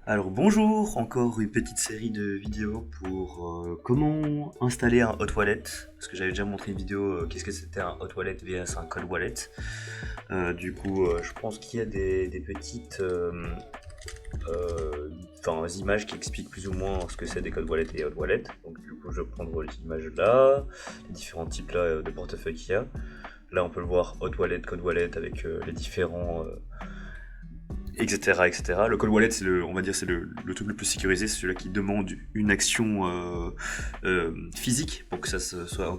Alors bonjour, encore une petite série de vidéos pour comment installer un hot wallet, parce que j'avais déjà montré une vidéo qu'est-ce que c'était un hot wallet vs un cold wallet. Je pense qu'il y a des petites images qui expliquent plus ou moins ce que c'est des cold wallets et hot wallets. Donc du coup je vais prendre les images là, les différents types là de portefeuille qu'il y a. Là on peut le voir hot wallet, cold wallet avec les différents etc., etc. Le cold wallet, on va dire, c'est le truc le plus sécurisé, c'est celui-là qui demande une action physique pour que ça soit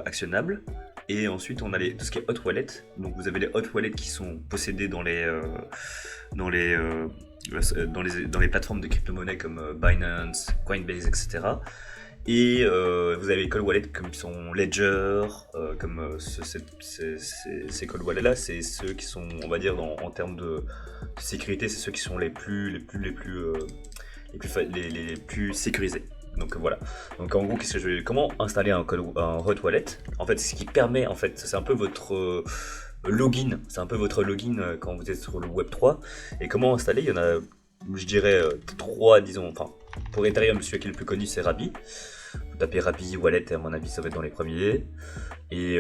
actionnable. Et ensuite, on a tout ce qui est hot wallet. Donc, vous avez les hot wallets qui sont possédés dans les, dans les plateformes de crypto-monnaie comme Binance, Coinbase, etc. Et vous avez les cold wallets comme sont Ledger, ces cold wallets là, c'est ceux qui sont, on va dire, en termes de sécurité, c'est ceux qui sont les plus sécurisés. Donc voilà. Donc en gros, comment installer un hot wallet? En fait, ce qui permet, en fait, c'est un peu votre login, quand vous êtes sur le Web 3. Et comment installer? Il y en a, je dirais, trois, disons. Enfin, pour Ethereum, celui qui est le plus connu, c'est Rabi. Vous tapez Rabi Wallet et à mon avis ça va être dans les premiers. Et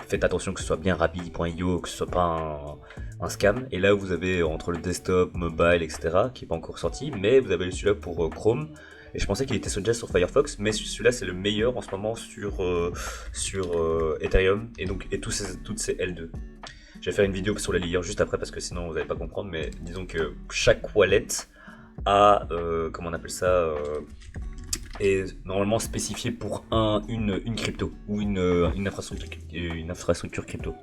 faites attention que ce soit bien Rabi.io, que ce soit pas un scam. Et là vous avez entre le desktop, mobile, etc. qui n'est pas encore sorti, mais vous avez celui-là pour Chrome. Et je pensais qu'il était déjà sur Firefox, mais celui-là c'est le meilleur en ce moment sur Ethereum et toutes ces L2. Je vais faire une vidéo sur les layers juste après parce que sinon vous n'allez pas comprendre, mais disons que chaque wallet a, comment on appelle ça, est normalement spécifié pour une crypto ou une infrastructure crypto.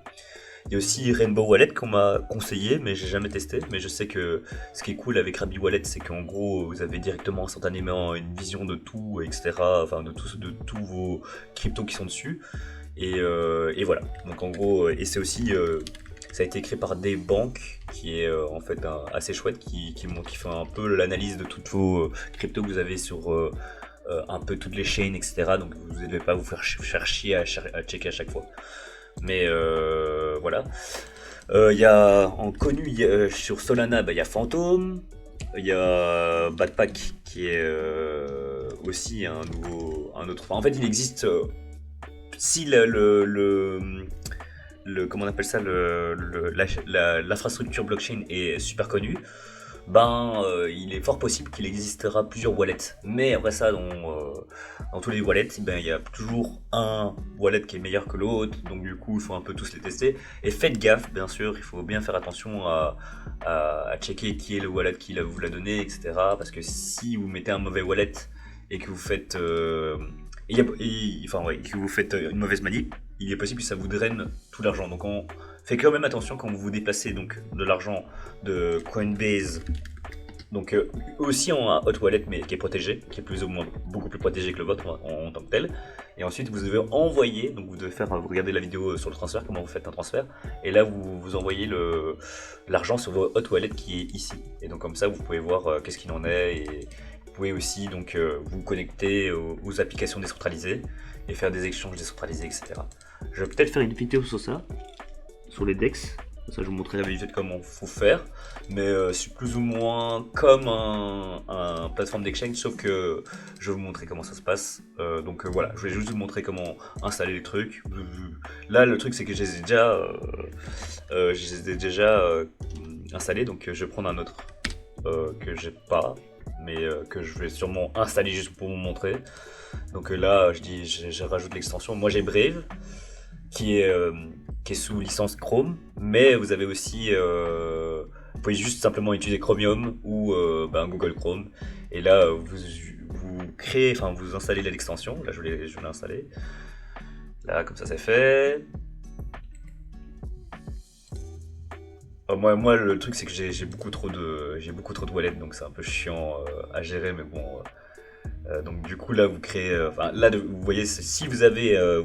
Il y a aussi Rainbow Wallet qu'on m'a conseillé, mais j'ai jamais testé. Mais je sais que ce qui est cool avec Rabi Wallet, c'est qu'en gros, vous avez directement instantanément une vision de tout, etc. Enfin, de tous vos cryptos qui sont dessus. Et voilà. Donc en gros, et c'est aussi, ça a été créé par des banques, qui est en fait assez chouette, qui fait un peu l'analyse de toutes vos cryptos que vous avez sur un peu toutes les chaînes, etc. Donc vous ne devez pas vous faire chier à checker à chaque fois. Mais voilà. Il y a en connu sur Solana, il y a Phantom, il y a Backpack qui est aussi un autre. Enfin, en fait, il existe si comment on appelle ça, l'infrastructure blockchain est super connue. Il est fort possible qu'il existera plusieurs wallets. Mais après ça, dans tous les wallets, il y a toujours un wallet qui est meilleur que l'autre. Donc du coup, il faut un peu tous les tester. Et faites gaffe, bien sûr, il faut bien faire attention à checker qui est le wallet qui vous l'a donné, etc. Parce que si vous mettez un mauvais wallet et que vous faites... que vous faites une mauvaise manip, il est possible que ça vous draine tout l'argent. Donc on fait quand même attention quand vous vous déplacez donc de l'argent de Coinbase. Donc aussi en hot wallet mais qui est protégé, qui est plus ou moins beaucoup plus protégé que le vôtre en tant que tel. Et ensuite vous devez envoyer, donc vous devez vous regardez la vidéo sur le transfert, comment vous faites un transfert. Et là vous envoyez l'argent sur votre hot wallet qui est ici. Et donc comme ça vous pouvez voir qu'est-ce qu'il en est. Et vous pouvez aussi donc vous connecter aux applications décentralisées et faire des échanges décentralisés, etc. Je vais peut-être faire une vidéo sur ça, sur les DEX. Ça, je vous montrerai la vidéo de comment il faut faire. Mais c'est plus ou moins comme un plateforme d'exchange, sauf que je vais vous montrer comment ça se passe. Voilà, je vais juste vous montrer comment installer les trucs. Là, le truc, c'est que je les ai déjà installés. Donc, je vais prendre un autre que j'ai pas, mais que je vais sûrement installer juste pour vous montrer. Donc là, je rajoute l'extension. Moi, j'ai Brave, qui est sous licence Chrome, mais vous avez aussi, vous pouvez juste simplement utiliser Chromium ou Google Chrome. Et là, vous installez l'extension. Là, je l'ai installé. Là, comme ça, c'est fait. Moi, le truc, c'est que j'ai beaucoup trop de wallets, donc c'est un peu chiant à gérer, mais bon. Donc du coup là vous créez, vous voyez si vous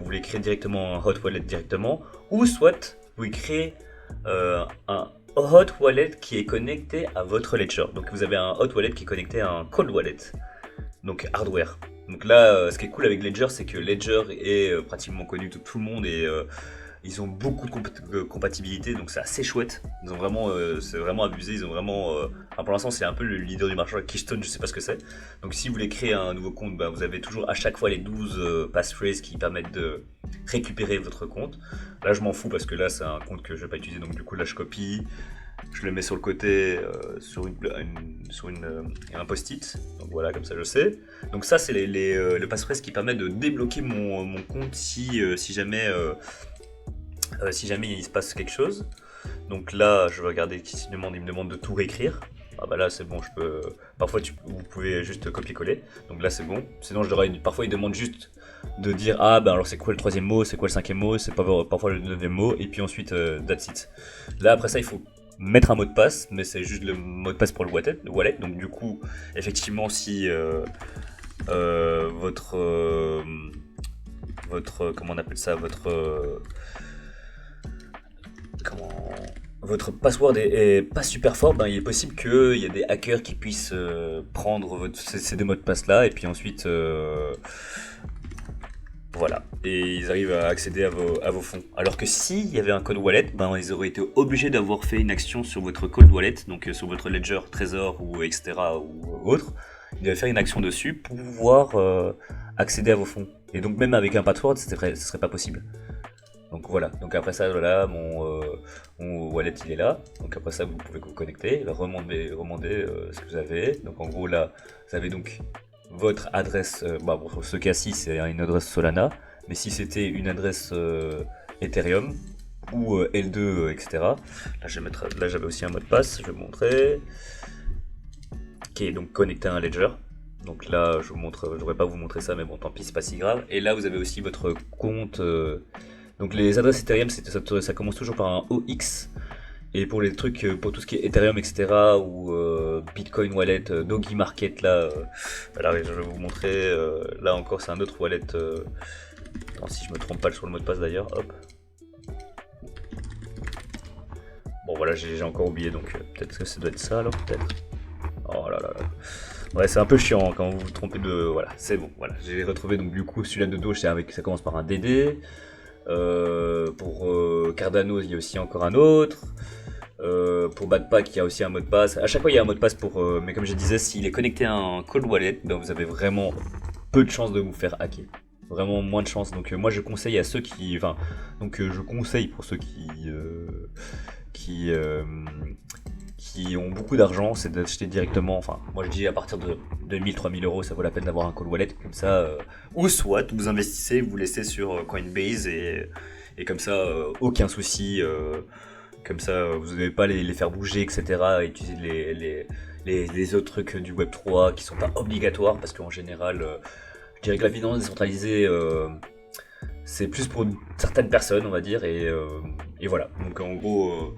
voulez créer directement un hot wallet directement, ou soit vous créez un hot wallet qui est connecté à votre ledger. Donc vous avez un hot wallet qui est connecté à un cold wallet, donc hardware. Donc là ce qui est cool avec Ledger, c'est que Ledger est pratiquement connu de tout le monde et Ils ont beaucoup de compatibilité, donc c'est assez chouette. Ils ont vraiment, c'est vraiment abusé. Ils ont vraiment, enfin, pour l'instant, c'est un peu le leader du marché. Keystone, je sais pas ce que c'est. Donc, si vous voulez créer un nouveau compte, bah, vous avez toujours à chaque fois les 12 passphrases qui permettent de récupérer votre compte. Là, je m'en fous parce que là, c'est un compte que je vais pas utiliser. Donc, du coup, là, je copie. Je le mets sur le côté, un post-it. Donc voilà, comme ça je sais. Donc ça, c'est le passphrase qui permet de débloquer mon compte si jamais, si jamais il se passe quelque chose. Donc là, je vais regarder qui il me demande de tout réécrire. Ah bah là c'est bon, je peux. Parfois vous pouvez juste copier-coller. Donc là c'est bon. Sinon parfois il demande juste de dire ah ben alors c'est quoi le troisième mot, c'est quoi le cinquième mot, c'est pas parfois le neuvième mot et puis ensuite that's it. Là après ça il faut mettre un mot de passe, mais c'est juste le mot de passe pour le wallet. Donc du coup effectivement si votre comment on appelle ça, comment votre password est pas super fort, ben, il est possible qu'il y ait des hackers qui puissent prendre ces deux mots de passe là et puis ensuite voilà, et ils arrivent à accéder à vos fonds. Alors que s'il y avait un code wallet, ben, ils auraient été obligés d'avoir fait une action sur votre code wallet, donc sur votre ledger, trésor ou etc. ou autre. Ils devaient faire une action dessus pour pouvoir accéder à vos fonds. Et donc même avec un password, ce serait pas possible. Donc voilà, donc après ça, voilà, mon wallet il est là. Donc après ça, vous pouvez vous connecter, remonter ce que vous avez. Donc en gros là, vous avez donc votre adresse, bah, pour ce cas-ci c'est une adresse Solana, mais si c'était une adresse Ethereum ou L2, etc. Là j'avais aussi un mot de passe, je vais vous montrer, qui est donc connecté à un ledger. Donc là je devrais pas vous montrer ça, mais bon tant pis, c'est pas si grave. Et là vous avez aussi votre compte. Donc les adresses Ethereum, ça commence toujours par un OX. Et pour les trucs, pour tout ce qui est Ethereum, etc., ou Bitcoin Wallet, Doggy Market, là, alors je vais vous montrer, là encore c'est un autre wallet, attends, si je me trompe pas sur le mot de passe d'ailleurs, hop. Bon voilà, j'ai encore oublié, donc peut-être que ça doit être ça alors, peut-être. Oh là là là. Ouais, c'est un peu chiant quand vous vous trompez de... Voilà, c'est bon, voilà. J'ai retrouvé donc du coup celui-là de Doge, ça commence par un DD. Pour Cardano, il y a aussi encore un autre. Pour Badpack, il y a aussi un mot de passe. À chaque fois, il y a un mot de passe mais comme je disais, s'il est connecté à un cold wallet, ben vous avez vraiment peu de chances de vous faire hacker. Vraiment moins de chances. Donc moi, je conseille à ceux qui, enfin, donc je conseille pour ceux qui, qui ont beaucoup d'argent, c'est d'acheter directement. Enfin, moi je dis à partir de 2000-3000 euros, ça vaut la peine d'avoir un cold wallet comme ça. Ou soit vous investissez, vous laissez sur Coinbase et comme ça, aucun souci. Comme ça, vous n'allez pas les faire bouger, etc. Et utiliser les autres trucs du Web3 qui sont pas obligatoires parce qu'en général, je dirais que la finance décentralisée, c'est plus pour certaines personnes, on va dire, et voilà. Donc en gros,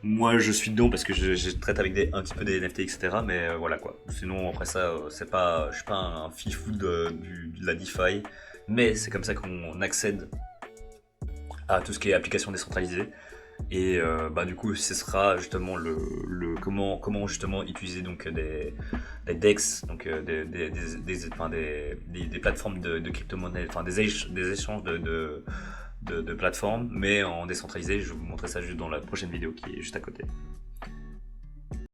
moi je suis dedans parce que je traite avec un petit peu des NFT, etc. Mais voilà quoi. Sinon après ça, je suis pas un fifou de la DeFi, mais c'est comme ça qu'on accède à tout ce qui est application décentralisée. Et bah du coup ce sera justement comment justement utiliser donc des DEX, donc des plateformes de crypto-monnaie, enfin des échanges de plateformes, mais en décentralisé. Je vais vous montrer ça juste dans la prochaine vidéo qui est juste à côté.